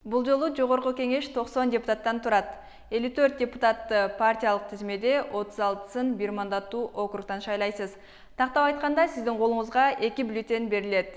Бул жолу жогорку кеңеш 90 депутаттан турат. 54 депутатты партиялык тизмеде, 36-сын бир мандаттуу округтан шайлайсыз. Тактап айтканда, сиздин колуңузга 2 бюллетень берилет.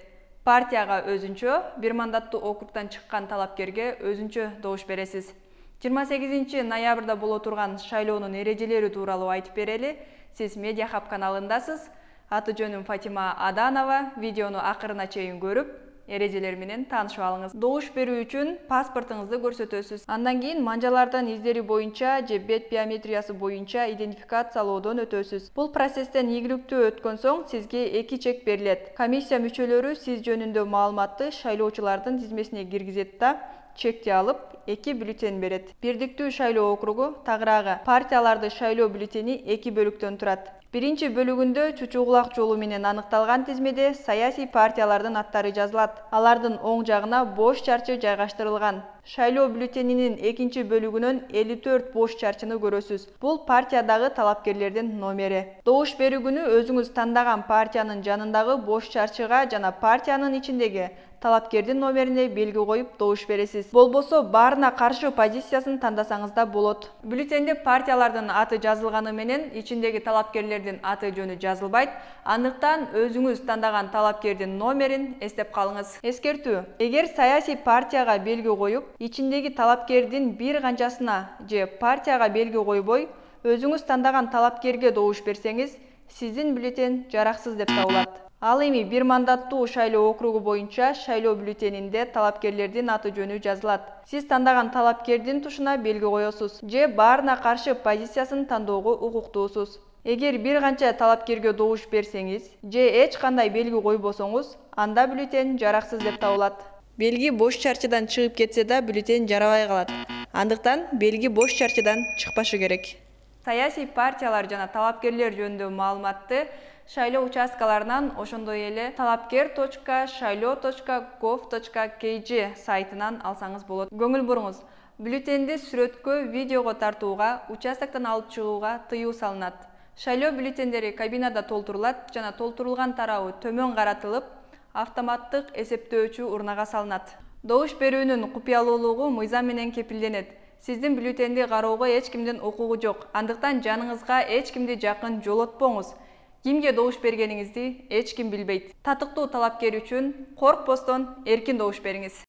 Партияга өзүнчө, бир мандаттуу округтан чыккан талапкерге өзүнчө добуш бересиз. 28 ноябрда боло турган шайлоонун эрежелери тууралуу айтып берели. Сиз Медиа Хаб каналындасыз. Аты жөнүм Фатима Аданова. Видеону акырына чейин көрүп, эрежелер менен таанышып алыңыз. Добуш берүү үчүн паспортуңузду көрсөтөсүз. Андан кийин манжалардын издери боюнча же бет биометриясы боюнча идентификациялоодон өтөсүз. Бул процесстен ийгиликтүү өткөн соң сизге 2 чек берилет. Комиссия мүчөлөрү сиз жөнүндө маалыматты шайлоочулардын тизмесине киргизет да, чекти алып, 2 бюллетень берет. Бирдиктүү шайлоо округу тагыраагы. Партияларды шайлоо бюллетени 2 бөлүктөн турат. Биринчи бөлүгүндө чучу кулак жолу менен аныкталган тизмеде саясий партиялардын аттары жазылат. Алардын оң жагына бош чарчы жайгаштырылган. Шайлоо бюллетенинин экинчи бөлүгүнөн 54 бош чарчыны көрөсүз. Бул партиядагы талапкерлердин номери. Добуш берүү күнү өзүңүз тандаган партиянын жанындагы бош чарчыга жана партиянын ичиндеги талапкердин номерине белги коюп добуш бересиз. Болбосо баарына каршы позициясын тандасаңыз да болот. Бюллетенде партиялардын аты жазылганы менен ичиндеги талапкерлердин аты жөнү жазылбайт. Андыктан өзүңүз тандаган талапкердин номерин эстеп калыңыз. Эскертүү: эгер саясий партияга белги коюп, ичиндеги талапкердин бир канчасына же партияга белги койбой, өзүңүз тандаган талапкерге добуш берсеңиз, сиздин бюллетень жараксыз деп табылат. Ал эми бир мандаттуу шайлоо округу боюнча шайлоо бюллетенинде талапкерлердин аты жөнү жазылат. Сиз тандаган талапкердин тушуна белги коесуз же баарына каршы позициясын тандоого укуктуусуз. Эгер бир канча талапкерге добуш берсеңиз же эч кандай белги койбосоңуз, анда бюллетень жараксыз деп табылат. Белги бош чарчыдан чыгып кетсе да бюллетень жарабай калат. Андыктан белги бош чарчыдан чыкпашы керек. Саясий партиялар жана талапкерлер жөнүндө маалыматты шайлоо участкаларынан, ошондой эле talapker.shayloo.gov.kg сайтынан алсаңыз болот. Көңүл буруңуз, бюллетенди сүрөткө, видеого тартууга, участоктон алып чыгууга тыюу салынат. Шайлоо бюллетендери кабинада толтурулат жана толтурулган тарабы төмөн каратылып, автоматтык эсептөөчү урнага салынат. Добуш берүүнүн купуялуулугу мыйзам менен кепилденет. Сиздин бюллетенди кароого эч кимдин укугу жок. Андыктан жаныңызга эч кимди жакын жолотпоңуз. Кимге добуш бергениңизди эч ким билбейт. Татыктуу талапкер үчүн коркпостон эркин добуш бериңиз.